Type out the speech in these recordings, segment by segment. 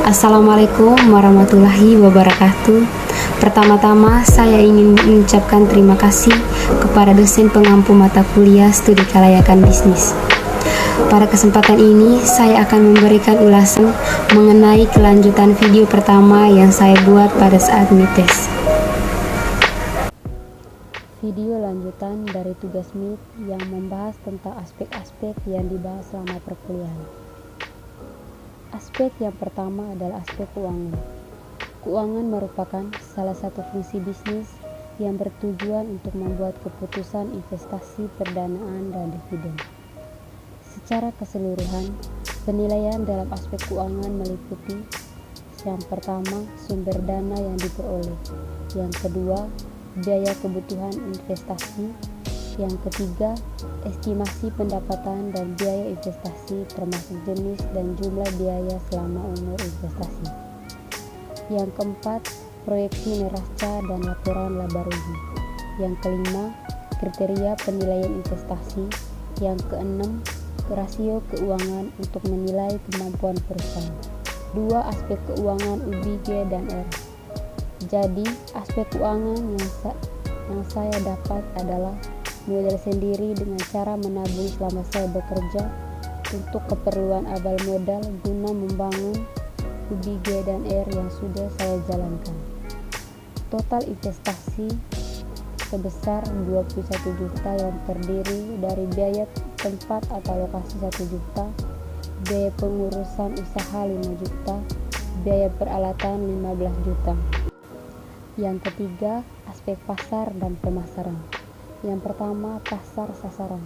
Assalamualaikum warahmatullahi wabarakatuh. Pertama-tama saya ingin mengucapkan terima kasih kepada dosen pengampu mata kuliah studi kelayakan bisnis. Pada kesempatan ini saya akan memberikan ulasan mengenai kelanjutan video pertama yang saya buat pada saat mites. Video lanjutan dari tugas MIT yang membahas tentang aspek-aspek yang dibahas selama perkuliahan. Aspek yang pertama adalah aspek keuangan. Keuangan merupakan salah satu fungsi bisnis yang bertujuan untuk membuat keputusan investasi, perdanaan, dan dividen. Secara keseluruhan, penilaian dalam aspek keuangan meliputi yang pertama, sumber dana yang diperoleh, yang kedua, biaya kebutuhan investasi, yang ketiga, estimasi pendapatan dan biaya investasi termasuk jenis dan jumlah biaya selama umur investasi. Yang keempat, proyeksi neraca dan laporan laba rugi. Yang kelima, kriteria penilaian investasi. Yang keenam, rasio keuangan untuk menilai kemampuan perusahaan. Dua aspek keuangan UBG dan R. Jadi, aspek keuangan yang saya dapat adalah modal sendiri dengan cara menabung selama saya bekerja untuk keperluan abal modal guna membangun UBG dan R yang sudah saya jalankan. Total investasi sebesar 21 juta yang terdiri dari biaya tempat atau lokasi 1 juta, biaya pengurusan usaha 5 juta, biaya peralatan 15 juta. Yang ketiga, aspek pasar dan pemasaran. Yang pertama, pasar sasaran.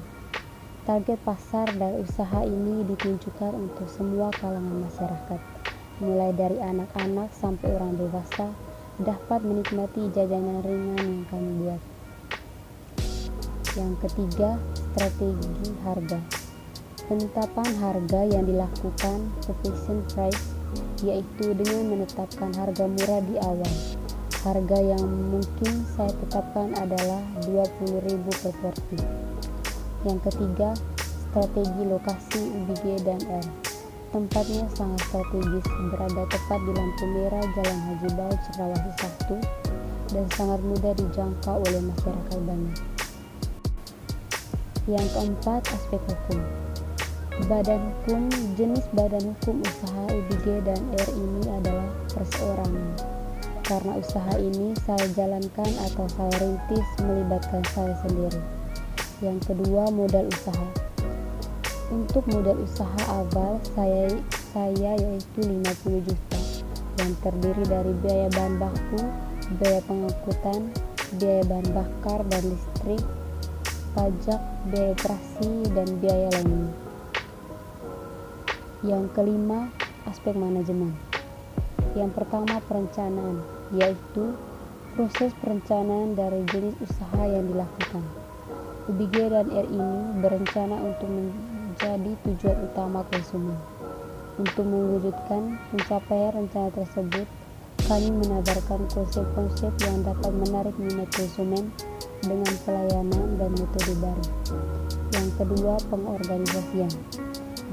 Target pasar dari usaha ini ditunjukkan untuk semua kalangan masyarakat, mulai dari anak-anak sampai orang dewasa dapat menikmati jajanan ringan yang kami buat. Yang ketiga, strategi harga. Penetapan harga yang dilakukan sufficient price, yaitu dengan menetapkan harga murah di awal. Harga yang mungkin saya tetapkan adalah 20.000 per porsi. Yang ketiga, strategi lokasi UBG dan R. Tempatnya sangat strategis, berada tepat di lampu merah Jalan Haji Baut Cendrawasih 1 dan sangat mudah dijangkau oleh masyarakat banyak. Yang keempat, aspek hukum. Badan hukum. Jenis badan hukum usaha UBG dan R ini adalah perseorangan. Karena usaha ini saya jalankan atau saya rintis melibatkan saya sendiri. Yang kedua, modal usaha. Untuk modal usaha awal saya yaitu 50 juta yang terdiri dari biaya bahan baku, biaya pengangkutan, biaya bahan bakar dan listrik, pajak, biaya operasi, dan biaya lainnya. Yang kelima, aspek manajemen. Yang pertama, perencanaan, yaitu proses perencanaan dari jenis usaha yang dilakukan. UBG dan R ini berencana untuk menjadi tujuan utama konsumen. Untuk mewujudkan pencapaian rencana tersebut, kami menawarkan konsep-konsep yang dapat menarik minat konsumen dengan pelayanan dan metode baru. Yang kedua, pengorganisasian,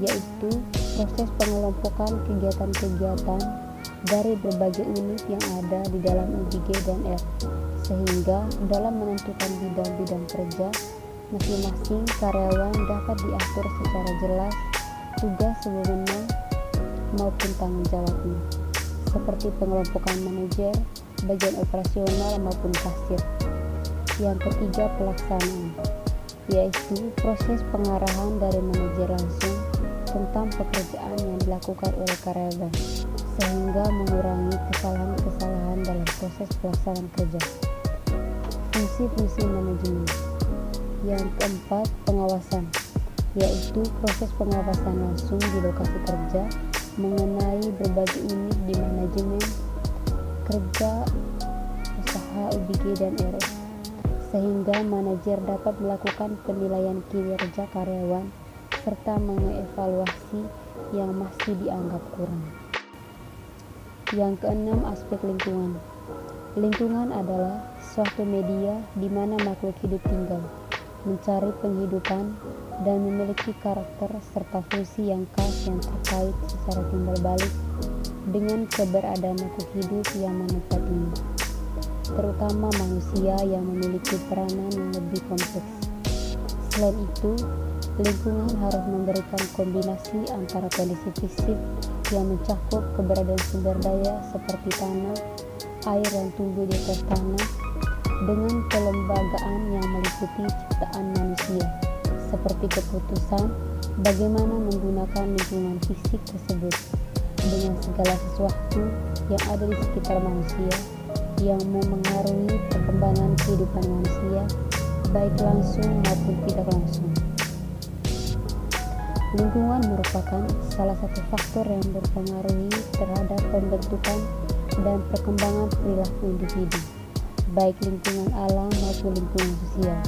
yaitu proses pengelompokan kegiatan-kegiatan dari berbagai unit yang ada di dalam UBG dan R, sehingga dalam menentukan bidang-bidang kerja masing-masing karyawan dapat diatur secara jelas tugas, wewenang maupun tanggung jawabnya, seperti pengelompokan manajer, bagian operasional maupun kasir. Yang ketiga, pelaksanaan, yaitu proses pengarahan dari manajer langsung tentang pekerjaan yang dilakukan oleh karyawan, sehingga mengurangi kesalahan-kesalahan dalam proses pelaksanaan kerja. Fungsi-fungsi manajemen. Yang keempat, pengawasan, yaitu proses pengawasan langsung di lokasi kerja mengenai berbagai unit di manajemen kerja usaha UBG dan R, sehingga manajer dapat melakukan penilaian kinerja karyawan serta mengevaluasi yang masih dianggap kurang. Yang keenam, aspek lingkungan. Lingkungan adalah suatu media di mana makhluk hidup tinggal, mencari penghidupan, dan memiliki karakter serta fungsi yang khas yang terkait secara timbal balik dengan keberadaan makhluk hidup yang menempatinya, terutama manusia yang memiliki peranan yang lebih kompleks. Selain itu, lingkungan harus memberikan kombinasi antara kondisi fisik yang mencakup keberadaan sumber daya seperti tanah, air yang tumbuh di atas tanah, dengan kelembagaan yang meliputi ciptaan manusia, seperti keputusan bagaimana menggunakan lingkungan fisik tersebut dengan segala sesuatu yang ada di sekitar manusia yang memengaruhi perkembangan kehidupan manusia, baik langsung maupun tidak langsung. Lingkungan merupakan salah satu faktor yang berpengaruh terhadap pembentukan dan perkembangan perilaku individu, baik lingkungan alam maupun lingkungan sosial.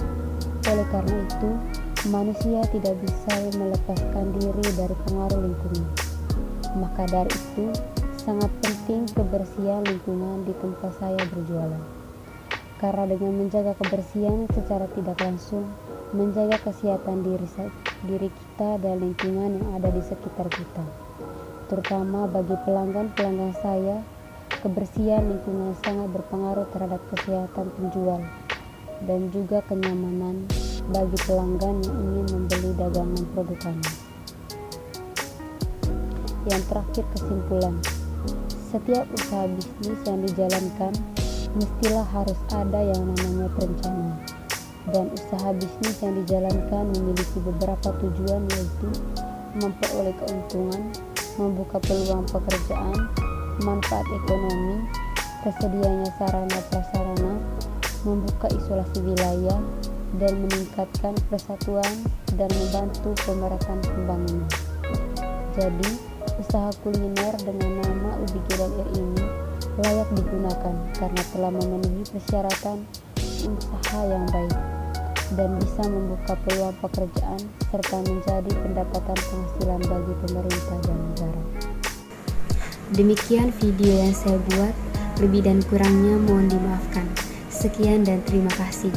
Oleh karena itu, manusia tidak bisa melepaskan diri dari pengaruh lingkungan. Maka dari itu, sangat penting kebersihan lingkungan di tempat saya berjualan. Karena dengan menjaga kebersihan secara tidak langsung, menjaga kesehatan diri kita dan lingkungan yang ada di sekitar kita. Terutama bagi pelanggan-pelanggan saya, kebersihan lingkungan sangat berpengaruh terhadap kesehatan penjual dan juga kenyamanan bagi pelanggan yang ingin membeli dagangan produk kami. Yang terakhir, kesimpulan. Setiap usaha bisnis yang dijalankan mestilah harus ada yang namanya perencanaan. Dan usaha bisnis yang dijalankan memiliki beberapa tujuan, yaitu memperoleh keuntungan, membuka peluang pekerjaan, manfaat ekonomi, tersedianya sarana prasarana, membuka isolasi wilayah, dan meningkatkan persatuan dan membantu pemerataan pembangunan. Jadi, usaha kuliner dengan nama Ubi Gedan R ini layak digunakan karena telah memenuhi persyaratan usaha yang baik dan bisa membuka peluang pekerjaan serta menjadi pendapatan penghasilan bagi pemerintah dan negara. Demikian video yang saya buat, lebih dan kurangnya mohon dimaafkan. Sekian dan terima kasih.